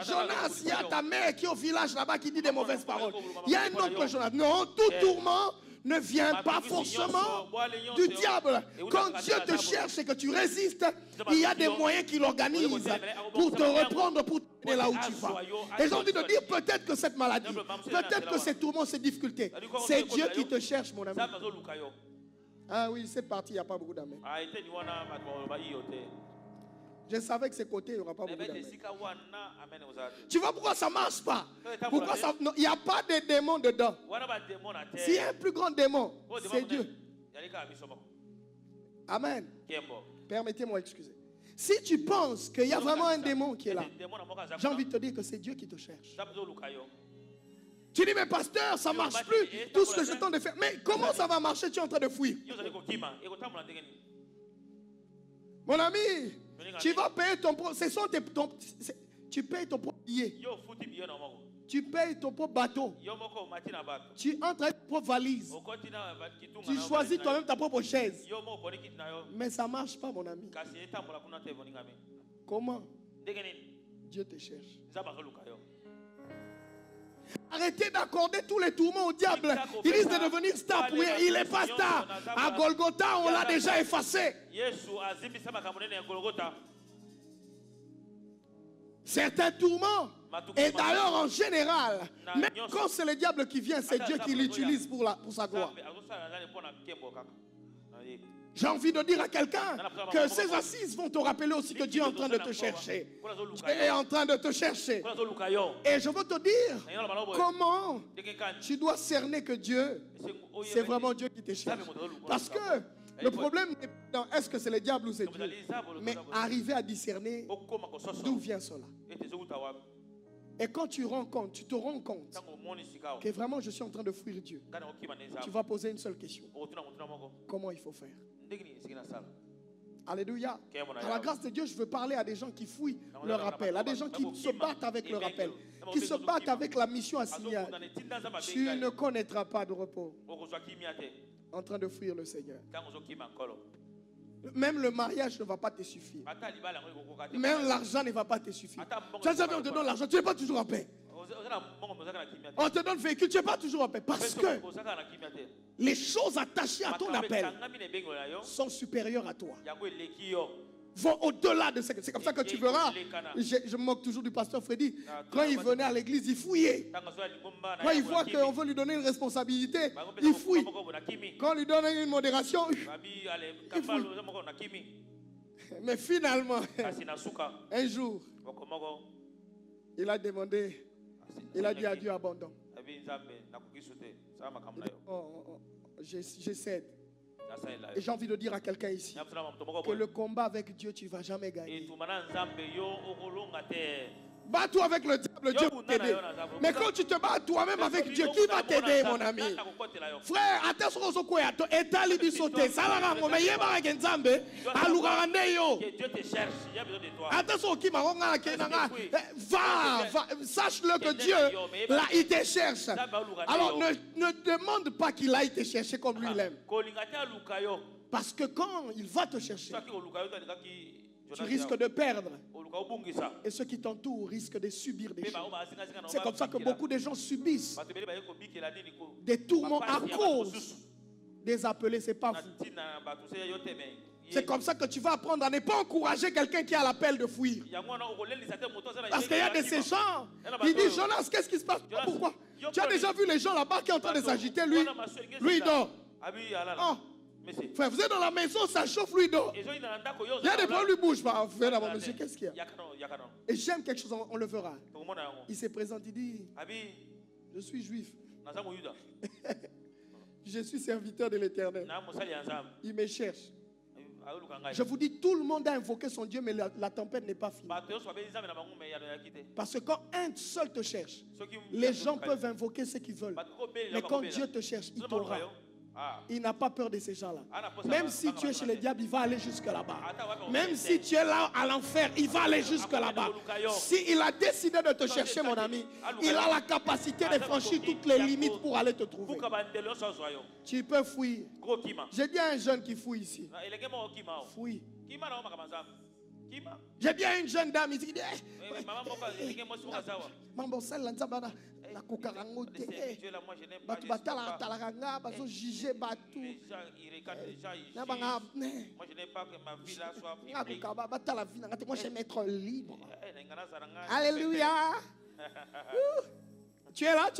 Jonas, il y a ta mère qui est au village là-bas qui dit des mauvaises paroles. Il y a un autre Jonas. Non, tout tourment ne vient pas forcément du diable. Quand Dieu te cherche et que tu résistes, il y a des moyens qu'il organise pour te reprendre, pour te mener là où tu vas. Et j'ai envie de dire, peut-être que cette maladie, peut-être que ces tourments, ces difficultés, c'est Dieu qui te cherche, mon ami. Ah oui, cette partie, il n'y a pas beaucoup d'amen. Je savais que ces côtés, il n'y aura pas beaucoup d'amen. Tu vois pourquoi ça ne marche pas? Pourquoi ça... Il n'y a pas de démon dedans. S'il y a un plus grand démon, c'est Dieu. Amen. Permettez-moi d'excuser. Si tu penses qu'il y a vraiment un démon qui est là, j'ai envie de te dire que c'est Dieu qui te cherche. Tu dis, mais pasteur, ça ne marche plus. Tout ce que je tente de faire. Mais comment ça va marcher? Tu es en train de fuir. Mon ami, tu vas payer ton propre... Tu payes ton propre billet. Tu payes ton propre bateau. Tu entres avec ta propre valise. Tu choisis toi-même ta propre chaise. Mais ça ne marche pas, mon ami. Comment? Dieu te cherche. Arrêtez d'accorder tous les tourments au diable. Il risque de devenir star. Oui, il n'est pas star. À Golgotha, on l'a déjà effacé. Certains tourments, et d'ailleurs en général, même quand c'est le diable qui vient, c'est Dieu qui l'utilise pour sa gloire. J'ai envie de dire à quelqu'un que ces assises vont te rappeler aussi que Dieu est en train de te chercher. Dieu est en train de te chercher. Et je veux te dire comment tu dois cerner que Dieu, c'est vraiment Dieu qui te cherche. Parce que le problème n'est pas dans est-ce que c'est le diable ou c'est Dieu, mais arriver à discerner d'où vient cela. Et quand tu te rends compte que vraiment je suis en train de fuir Dieu, tu vas poser une seule question. Comment il faut faire? Alléluia. À la grâce de Dieu, je veux parler à des gens qui fuient leur appel, à des gens qui se battent avec leur appel, qui se battent avec la mission assignée. Tu ne connaîtras pas de repos en train de fuir le Seigneur. Même le mariage ne va pas te suffire. Même l'argent ne va pas te suffire. Tu as déjà donné l'argent, tu n'es pas toujours en paix. On te donne véhicule, tu n'es pas toujours en paix. Parce que les choses attachées à ton appel sont supérieures à toi. Vont au-delà de ce que... C'est comme ça que tu verras. Je me moque toujours du pasteur Freddy. Quand il venait à l'église, il fouillait. Quand il voit qu'on veut lui donner une responsabilité, il fouille. Quand on lui donne une modération, il fouille. Mais finalement, un jour, il a demandé, il a dit à Dieu abandon. Je cède. Et j'ai envie de dire à quelqu'un ici que le combat avec Dieu, tu ne vas jamais gagner. Bats-toi avec le diable, Dieu va t'aider. Mais quand tu te bats toi-même avec Dieu, qui va t'aider, mon ami? Frère, attention aux autres. Étali bisoté, salama ngome yeba ngenzambe, alugarandeyo. Dieu te cherche, il y a besoin de toi. Attention qui m'a va, sache-le que Dieu là il te cherche. Alors ne demande pas qu'il aille te chercher comme lui il aime. Parce que quand il va te chercher, tu risques de perdre. Et ceux qui t'entourent risquent de subir des choses. C'est comme ça que beaucoup de gens subissent des tourments à cause des appelés. C'est pas vous. C'est comme ça que tu vas apprendre à ne pas encourager quelqu'un qui a l'appel de fuir. Parce qu'il y a de ces gens. Il dit Jonas, qu'est-ce qui se passe? Pourquoi? Tu as déjà vu les gens là-bas qui sont en train de s'agiter. Lui il dort. Oh. Frère, vous êtes dans la maison, ça chauffe, lui dort. Il y a des problèmes, lui bouge pas. Frère, d'abord, monsieur, qu'est-ce qu'il y a? Et j'aime quelque chose, on le verra. Il se présente, il dit je suis juif. Je suis serviteur de l'Éternel. Il me cherche. Je vous dis, tout le monde a invoqué son Dieu, mais la tempête n'est pas finie. Parce que quand un seul te cherche, les gens peuvent invoquer ce qu'ils veulent. Mais quand Dieu te cherche, il t'aura. Il n'a pas peur de ces gens-là. Même si tu es chez le diable, il va aller jusque là-bas. Même si tu es là à l'enfer, il va aller jusque là-bas. S'il a décidé de te chercher, mon ami, il a la capacité de franchir toutes les limites pour aller te trouver. Tu peux fuir. J'ai dit à un jeune qui fouille ici. Fouille. J'ai bien une jeune dame ici qui dit Mambo sel lanzabana na kokarango te batu batala talanga bazo juger batu na banga moi je n'ai pas que ma vie là soit privée batala vie ngate moi je vais être libre. Alléluia. Tu es là.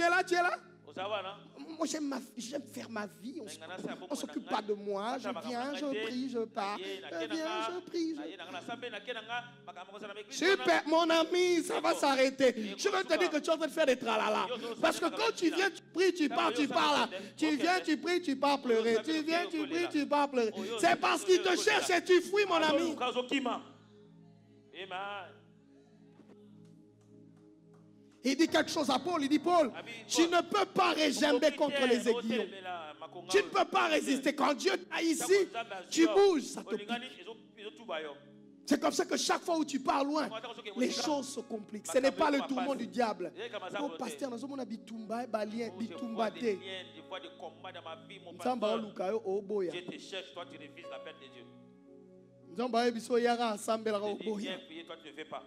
Moi j'aime faire ma vie. On s'occupe pas de moi. Je viens, je prie, je pars. Je viens, je prie. Super, mon ami, ça va s'arrêter. Je veux te dire que tu es en train de faire des tralala. Parce que quand tu viens, tu pries, tu pars, tu parles. Tu viens, tu pries, tu pars pleurer. Tu viens, tu pries, tu pars pleurer. C'est parce qu'il te cherche et tu fuis, mon ami. Il dit quelque chose à Paul. Il dit Paul, tu ne peux pas régember contre les aiguillons. Tu ne peux pas résister. Quand Dieu t'a ici, tu bouges, ça te pique. C'est comme ça que chaque fois où tu pars loin, les choses se compliquent. Ce n'est pas le tourment du diable. Oh, pasteur, nous sommes bitumba, balien, bitumba te. Dieu te cherche, toi tu refuses l'appel de Dieu. Nous sommes Viens prier, toi tu ne fais pas.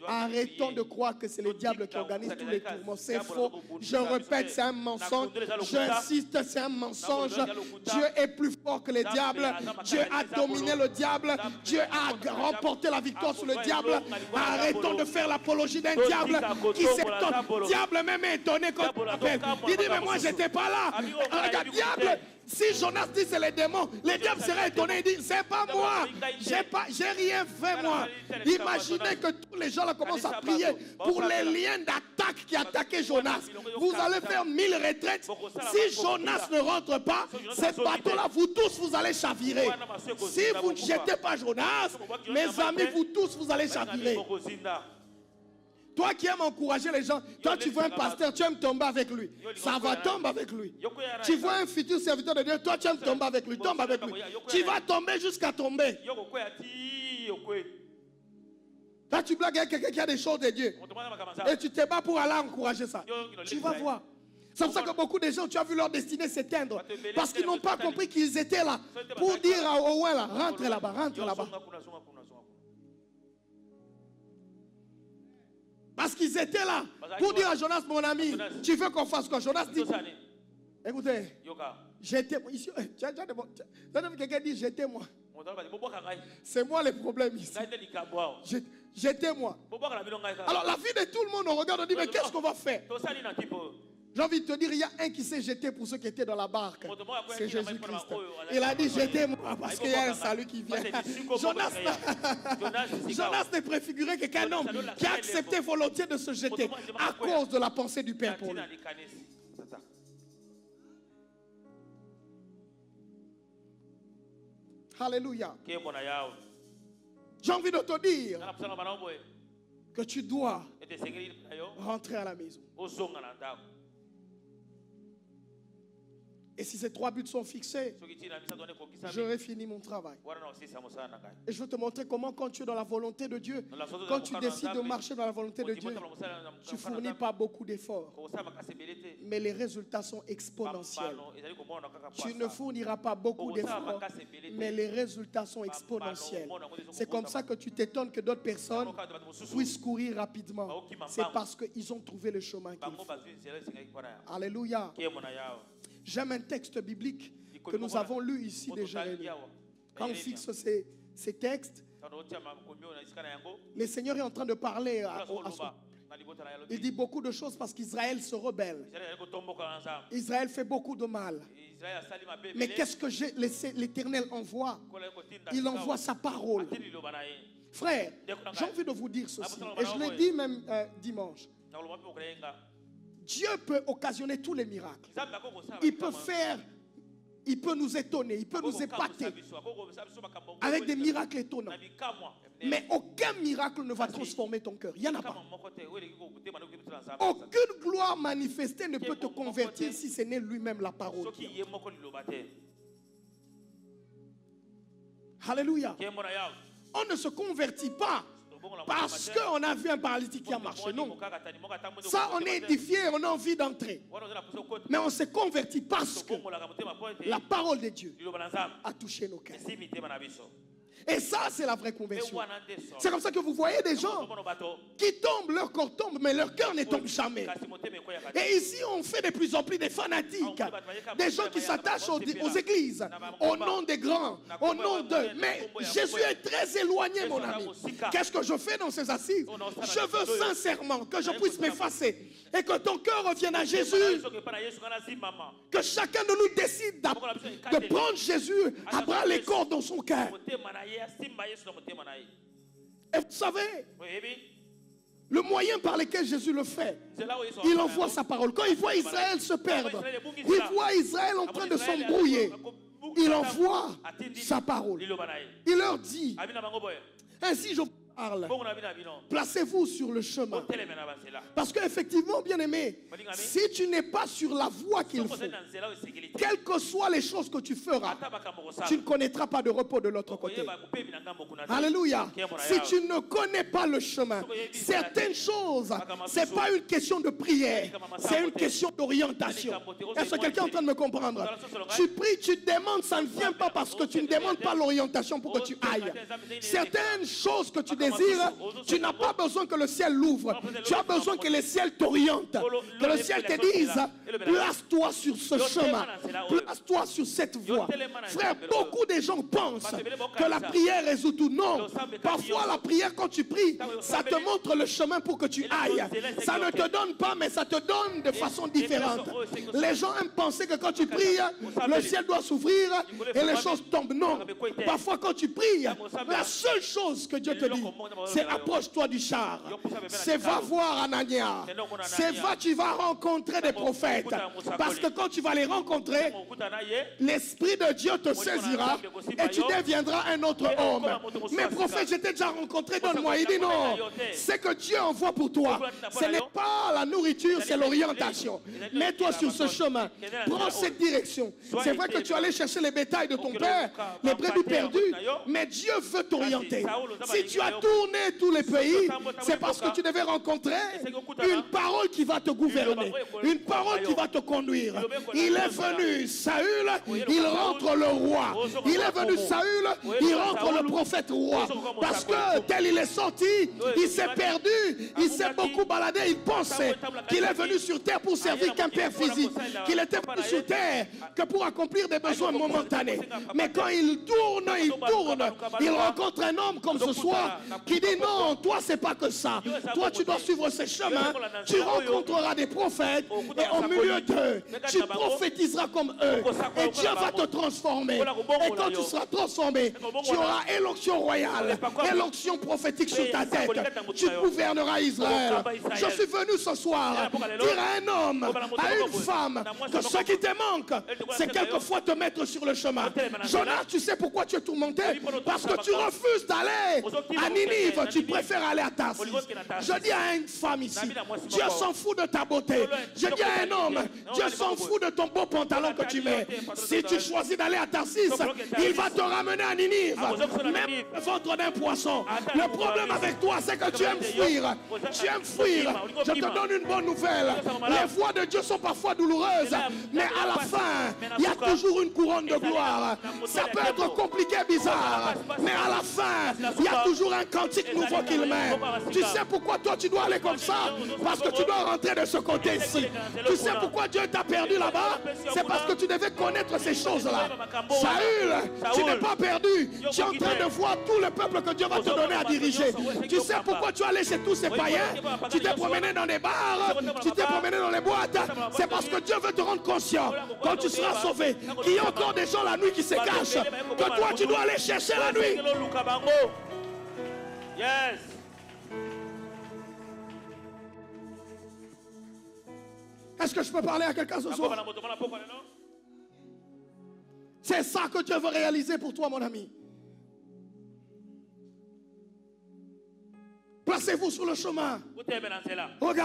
Arrêtons de croire que c'est le diable qui organise tous les tourments. C'est faux. Je répète, c'est un mensonge. J'insiste, c'est un mensonge. Dieu est plus fort que le diable. Dieu a dominé le diable. Dieu a remporté la victoire sur le diable. Arrêtons de faire l'apologie d'un diable qui s'étonne. Le diable même est étonné quand on l'appelle. Il dit, mais moi, je n'étais pas là. Regarde, diable. Si Jonas dit c'est les démons, le diable serait étonné. Il dit c'est pas moi. J'ai rien fait moi. Imaginez que tous les gens là commencent à prier pour les liens d'attaque qui attaquaient Jonas. Vous allez faire 1000 retraites. Si Jonas ne rentre pas, ces bateaux-là, vous tous, vous allez chavirer. Si vous ne jetez pas Jonas, mes amis, vous tous, vous allez chavirer. Toi qui aimes encourager les gens, toi tu vois un pasteur, tu aimes tomber avec lui. Ça va tomber avec lui. Tu vois un futur serviteur de Dieu, toi tu aimes tomber avec lui. Tombe avec lui. Tu vas tomber jusqu'à tomber. Là tu blagues avec quelqu'un qui a des choses de Dieu. Et tu te bats pour aller encourager ça. Tu vas voir. C'est pour ça que beaucoup de gens, tu as vu leur destinée s'éteindre. Parce qu'ils n'ont pas compris qu'ils étaient là. Pour dire à Owen là, rentre là-bas, rentre là-bas. Parce qu'ils étaient là pour dire à Jonas, mon ami, tu veux qu'on fasse quoi? Jonas dit, écoutez, j'étais moi. Quelqu'un dit, j'étais moi. C'est moi le problème ici. J'étais moi. Alors la vie de tout le monde, on regarde, on dit, mais qu'est-ce qu'on va faire? J'ai envie de te dire, il y a un qui s'est jeté pour ceux qui étaient dans la barque. C'est Jésus-Christ. Il a dit, j'étais moi, parce qu'il y a un salut qui vient. Jonas n'est préfiguré qu'un homme qui a accepté volontiers de se jeter à cause de la pensée du Père pour lui. Alléluia. J'ai envie de te dire que tu dois rentrer à la maison. Et si ces 3 buts sont fixés, j'aurai fini mon travail. Et je vais te montrer comment, quand tu es dans la volonté de Dieu, quand tu décides de marcher dans la volonté de Dieu, tu ne fournis pas beaucoup d'efforts, mais les résultats sont exponentiels. Tu ne fourniras pas beaucoup d'efforts, mais les résultats sont exponentiels. C'est comme ça que tu t'étonnes que d'autres personnes puissent courir rapidement. C'est parce qu'ils ont trouvé le chemin qu'il faut. Alléluia. J'aime un texte biblique que nous avons lu ici déjà. Quand on fixe ces textes, le Seigneur est en train de parler à son. Il dit beaucoup de choses parce qu'Israël se rebelle. Israël fait beaucoup de mal. Mais qu'est-ce que l'Éternel envoie? Il envoie sa parole. Frère, j'ai envie de vous dire ceci, et je l'ai dit même dimanche. Dieu peut occasionner tous les miracles. Il peut nous étonner, il peut nous épater avec des miracles étonnants. Mais aucun miracle ne va transformer ton cœur. Il n'y en a pas. Aucune gloire manifestée ne peut te convertir si ce n'est lui-même la parole. Alléluia. On ne se convertit pas parce qu'on a vu un paralytique qui a marché. Non. Ça, on est édifié, on a envie d'entrer. Mais on se convertit parce que la parole de Dieu a touché nos cœurs. Et ça, c'est la vraie conversion. C'est comme ça que vous voyez des gens qui tombent, leur corps tombe, mais leur cœur ne tombe jamais. Et ici, on fait de plus en plus des fanatiques, des gens qui s'attachent aux églises, au nom des grands, au nom d'eux. Mais Jésus est très éloigné, mon ami. Qu'est-ce que je fais dans ces assises? Je veux sincèrement que je puisse m'effacer et que ton cœur revienne à Jésus. Que chacun de nous décide de prendre Jésus à bras les corps dans son cœur. Et vous savez, le moyen par lequel Jésus le fait, il envoie sa parole. Quand il voit Israël se perdre, il voit Israël en train de s'embrouiller, il envoie sa parole. Il leur dit, ainsi je vous parle, placez-vous sur le chemin. Parce qu'effectivement, bien aimé, si tu n'es pas sur la voie qu'il faut, quelles que soient les choses que tu feras, tu ne connaîtras pas de repos de l'autre côté. Alléluia. Si tu ne connais pas le chemin, certaines choses, ce n'est pas une question de prière, c'est une question d'orientation. Est-ce que quelqu'un est en train de me comprendre? Tu pries, tu demandes, ça ne vient pas parce que tu ne demandes pas l'orientation pour que tu ailles. Certaines choses que tu désires, tu n'as pas besoin que le ciel l'ouvre. Tu as besoin que le ciel t'oriente. Que le ciel te dise, place-toi sur ce chemin. Place-toi sur cette voie. Frère, beaucoup de gens pensent que la prière résout tout. Non. Parfois, la prière, quand tu pries, ça te montre le chemin pour que tu ailles. Ça ne te donne pas, mais ça te donne de façon différente. Les gens aiment penser que quand tu pries, le ciel doit s'ouvrir et les choses tombent. Non. Parfois, quand tu pries, la seule chose que Dieu te dit, c'est approche-toi du char. C'est va voir Anania. C'est va, tu vas rencontrer des prophètes. Parce que quand tu vas les rencontrer, l'Esprit de Dieu te saisira et tu deviendras un autre homme. Mais prophète, je t'ai déjà rencontré, donne-moi. Il dit non, c'est que Dieu envoie pour toi. Ce n'est pas la nourriture, c'est l'orientation. Mets-toi sur ce chemin. Prends cette direction. C'est vrai que tu allais chercher les bétails de ton père, les brebis perdues, mais Dieu veut t'orienter. Si tu as tourner tous les pays, c'est parce que tu devais rencontrer une parole qui va te gouverner, une parole qui va te conduire. Il est venu, Saül, il rentre le roi. Il est venu, Saül, il rentre le prophète roi. Parce que tel il est sorti, il s'est perdu, il s'est beaucoup baladé, il pensait qu'il est venu sur terre pour servir qu'un père physique, qu'il était venu sur terre que pour accomplir des besoins momentanés. Mais quand il tourne, il rencontre un homme comme ce soir qui dit non, toi c'est pas que ça. Toi tu dois suivre ces chemins, tu rencontreras des prophètes et au milieu d'eux, tu prophétiseras comme eux. Et Dieu va te transformer. Et quand tu seras transformé, tu auras l'onction royale et l'onction prophétique sur ta tête. Tu gouverneras Israël. Je suis venu ce soir dire à un homme, à une femme, que ce qui te manque, c'est quelquefois te mettre sur le chemin. Jonas, tu sais pourquoi tu es tourmenté? Parce que tu refuses d'aller à Ninive, tu préfères aller à Tarsis. Je dis à une femme ici, Dieu s'en fout de ta beauté. Je dis à un homme, Dieu s'en fout de ton beau pantalon que tu mets. Si tu choisis d'aller à Tarsis, il va te ramener à Ninive, même le ventre d'un poisson. Le problème avec toi, c'est que tu aimes fuir. Tu aimes fuir. Je te donne une bonne nouvelle. Les voies de Dieu sont parfois douloureuses, mais à la fin, il y a toujours une couronne de gloire. Ça peut être compliqué, bizarre, mais à la fin, il y a toujours un cantique nouveau qu'il met. Tu sais pourquoi toi tu dois aller comme ça? Parce que tu dois rentrer de ce côté-ci. Tu sais pourquoi Dieu t'a perdu là-bas? C'est parce que tu devais connaître ces choses-là. Saül, tu n'es pas perdu. Tu es en train de voir tout le peuple que Dieu va te donner à diriger. Tu sais pourquoi tu es allé chez tous ces païens? Tu t'es promené dans des bars, tu t'es promené dans les boîtes. C'est parce que Dieu veut te rendre conscient, quand tu seras sauvé, qu'il y a encore des gens la nuit qui se cachent, que toi tu dois aller chercher la nuit. Yes. Est-ce que je peux parler à quelqu'un ce soir? C'est ça que Dieu veut réaliser pour toi, mon ami. Placez-vous sur le chemin. Regardez.